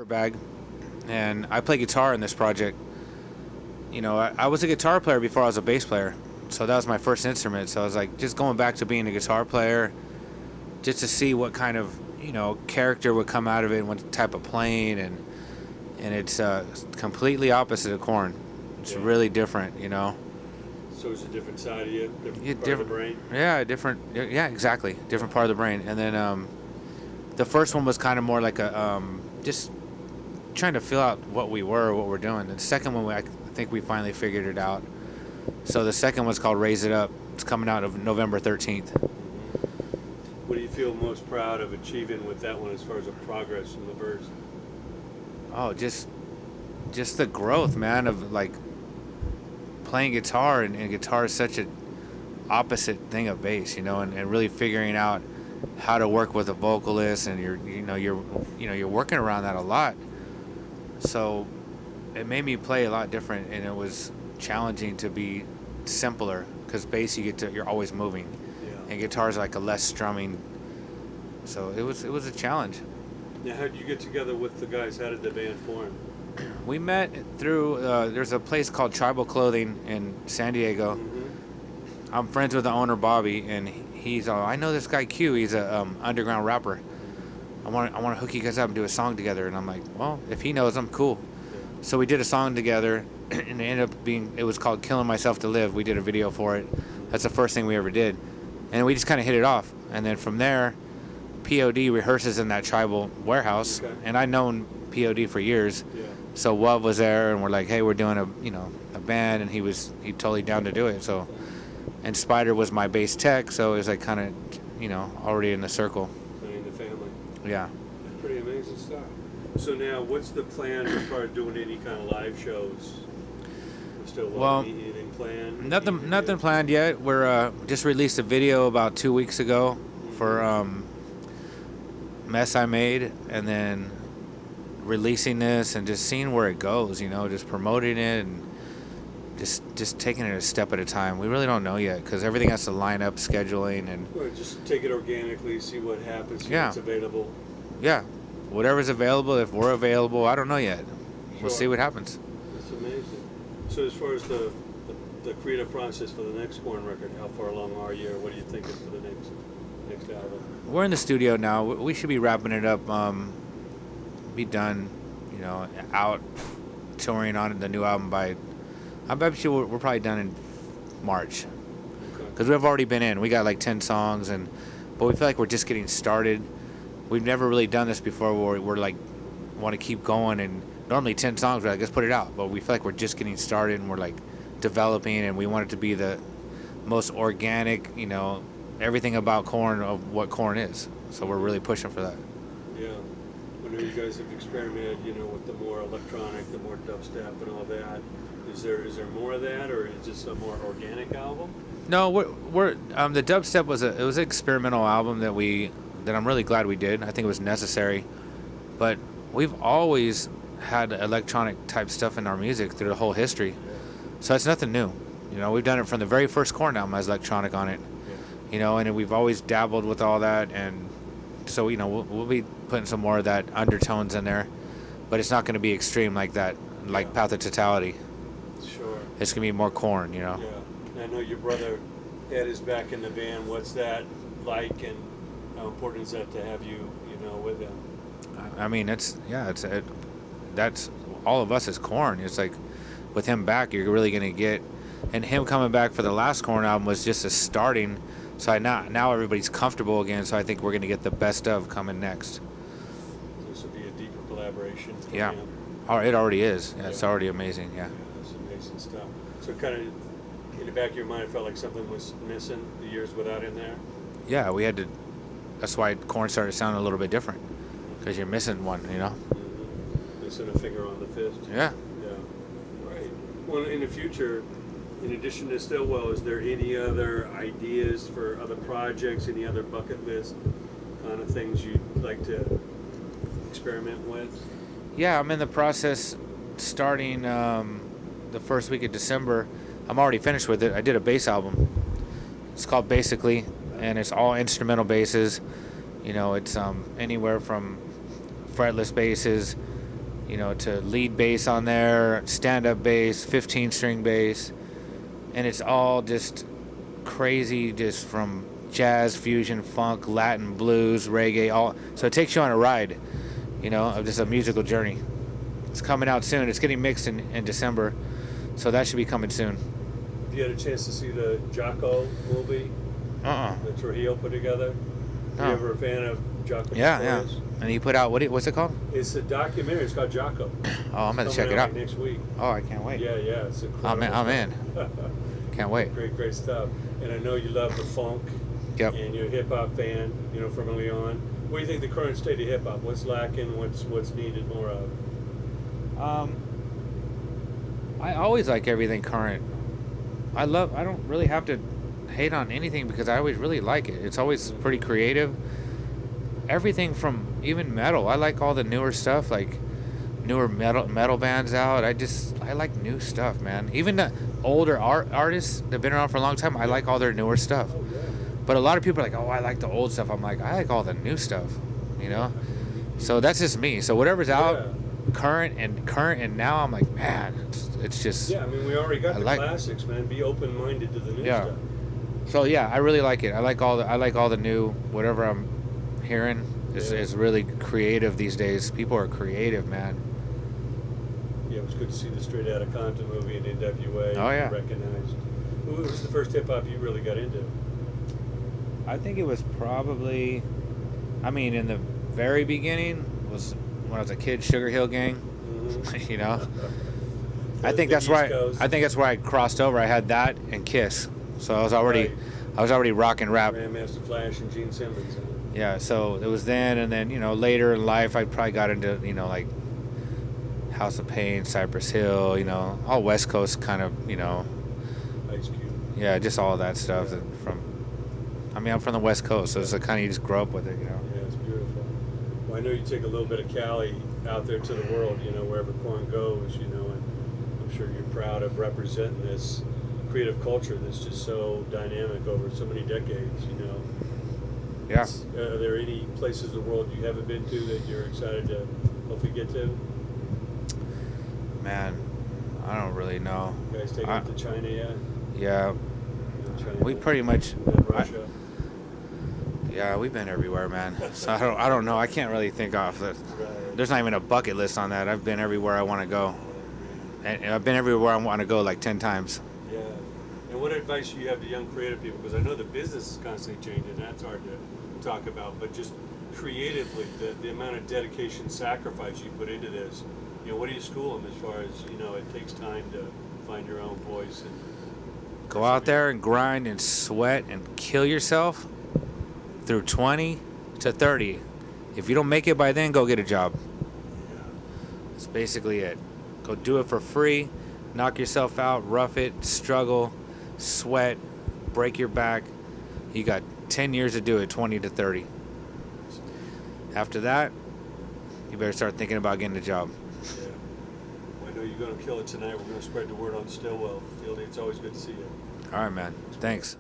bag, and I play guitar in this project. You know, I was a guitar player before I was a bass player, so that was my first instrument. So I was like, just going back to being a guitar player, just to see what kind of, you know, character would come out of it, what type of playing, and it's completely opposite of Korn. It's really different, you know. So it's a different side of you, different part of the brain? Yeah, different. Yeah, exactly. Different part of the brain. And then the first one was kind of more like a just trying to feel out what we were, what we're doing. And the second one, I think we finally figured it out. So the second one's called Raise It Up. It's coming out of November 13th. What do you feel most proud of achieving with that one as far as the progress from the verse? Oh, just the growth, man, of like playing guitar, and guitar is such a opposite thing of bass, you know, and really figuring out how to work with a vocalist, and you're working around that a lot. So it made me play a lot different, and it was challenging to be simpler, because bass you're always moving, and guitar is like a less strumming. So it was a challenge. Now, how did you get together with the guys? How did the band form? We met through there's a place called Tribal Clothing in San Diego. I'm friends with the owner, Bobby, and he's I know this guy Q. He's a underground rapper. I want to hook you guys up and do a song together. And I'm like, well, if he knows, I'm cool. So we did a song together, and it ended up it was called Killing Myself to Live. We did a video for it. That's the first thing we ever did. And we just kind of hit it off. And then from there, POD rehearses in that Tribal warehouse. And I'd known POD for years. So Wub was there, and we're like, hey, we're doing a band, and he totally down to do it. So, and Spider was my bass tech, so it was like kind of, already in the circle. In the family. Yeah. Pretty amazing stuff. So now, what's the plan as far as doing any kind of live shows? Anything planned? Nothing planned yet. We're just released a video about 2 weeks ago for Mess I Made, and then releasing this and just seeing where it goes, just promoting it and just taking it a step at a time. We really don't know yet, because everything has to line up, scheduling, and just take it organically, see what happens, see what's available. Yeah, whatever's available. If we're available, I don't know yet. We'll see what happens. That's amazing. So as far as the creative process for the next Korn record, how far along are you, or what are you thinking for the next album? We're in the studio now. We should be wrapping it up. Be done, out touring on the new album by, I bet you we're probably done in March, because we've already been in. We got like 10 songs, but we feel like we're just getting started. We've never really done this before, where we're like want to keep going, and normally 10 songs, we're like, let's put it out, but we feel like we're just getting started, and we're like developing, and we want it to be the most organic, everything about Korn, of what Korn is. So we're really pushing for that. Yeah. I know you guys have experimented, with the more electronic, the more dubstep and all that. Is there more of that, or is this a more organic album? No, we're the dubstep was an experimental album that I'm really glad we did. I think it was necessary, but we've always had electronic type stuff in our music through the whole history, so it's nothing new. We've done it from the very first Korn album as electronic on it, and we've always dabbled with all that, and so we'll be putting some more of that undertones in there, but it's not going to be extreme like that, like Path of Totality. Sure. It's going to be more Korn, Yeah. I know your brother Ed is back in the band. What's that like, and how important is that to have you, with him? I mean, that's all of us as Korn. It's like, with him back, you're really going to get, and him coming back for the last Korn album was just a starting. So now everybody's comfortable again, so I think we're going to get the best of coming next. This will be a deeper collaboration. Yeah. It already is. Yeah, it's already amazing, yeah. That's amazing stuff. So kind of in the back of your mind, it felt like something was missing, the years without in there? Yeah, we had to. That's why Korn started sounding a little bit different, because you're missing one, Missing a finger on the fist. Yeah. Yeah. Right. Well, in the future, in addition to Stillwell, is there any other ideas for other projects, any other bucket list kind of things you'd like to experiment with? Yeah, I'm in the process starting the first week of December. I'm already finished with it. I did a bass album. It's called Basically, and it's all instrumental basses. It's anywhere from fretless basses you know, to lead bass on there, stand-up bass, 15-string bass, and it's all just crazy, just from jazz, fusion, funk, Latin, blues, reggae, all. So it takes you on a ride, you know, of just a musical journey. It's coming out soon. It's getting mixed in December, so that should be coming soon. Have you had a chance to see the Jocko movie that Trujillo put together? No. You ever a fan of Jocko? Yeah. And he put out, what's it called? It's a documentary. It's called Jocko. Oh, I'm going to check it out out. next week. Oh, I can't wait. Yeah, it's incredible. I'm in. Can't wait. Great stuff. And I know you love the funk. Yep. And you're a hip hop fan, you know, from early on. What do you think the current state of hip hop? What's lacking? What's needed more of? I always like everything current. I don't really have to hate on anything because I always really like it. It's always pretty creative. Everything from even metal. I like all the newer stuff, like newer metal bands out. I like new stuff, man. Even the older artists that have been around for a long time, I like all their newer stuff. Oh, yeah. But a lot of people are like, oh, I like the old stuff. I'm like, I like all the new stuff, you know? So that's just me. So whatever's out, current and now, I'm like, man, it's just... Yeah, I mean, we already got the classics, man. Be open-minded to the new stuff. So yeah, I really like it. I like all the new, whatever I'm hearing is really creative these days. People are creative, man. Yeah, it was good to see the Straight Outta Compton movie and NWA. Oh, yeah. Recognized. Who was the first hip-hop you really got into? I think it was probably, in the very beginning was when I was a kid, Sugar Hill Gang. Mm-hmm. You know, I think that's where I crossed over. I had that and Kiss, so I was already rocking rap. Grandmaster Flash and Gene Simmons. Yeah, so it was then, and then later in life I probably got into like House of Pain, Cypress Hill, all West Coast kind of, Ice Cube. Yeah, just all of that stuff I'm from the West Coast, so it's a kind of you just grow up with it, Yeah, it's beautiful. Well, I know you take a little bit of Cali out there to the world, wherever Korn goes, and I'm sure you're proud of representing this creative culture that's just so dynamic over so many decades, Yeah. Are there any places in the world you haven't been to that you're excited to hopefully get to? Man, I don't really know. You guys taking it to China yet? Yeah. China, We pretty much... Russia? Yeah, we've been everywhere, man. So I don't know. I can't really think off that. Right. There's not even a bucket list on that. I've been everywhere I want to go. And I've been everywhere I want to go like 10 times. Yeah. And what advice do you have to young creative people? Because I know the business is constantly changing. That's hard to talk about. But just creatively, the amount of dedication, sacrifice you put into this. What do you school them as far as, it takes time to find your own voice? And go out there and grind and sweat and kill yourself through 20 to 30. If you don't make it by then, go get a job. Yeah. That's basically it. Go do it for free. Knock yourself out. Rough it. Struggle. Sweat. Break your back. You got 10 years to do it, 20 to 30. After that, you better start thinking about getting a job. Yeah. Well, I know you're going to kill it tonight. We're going to spread the word on Stillwell. FIELDY, it's always good to see you. All right, man. Thanks.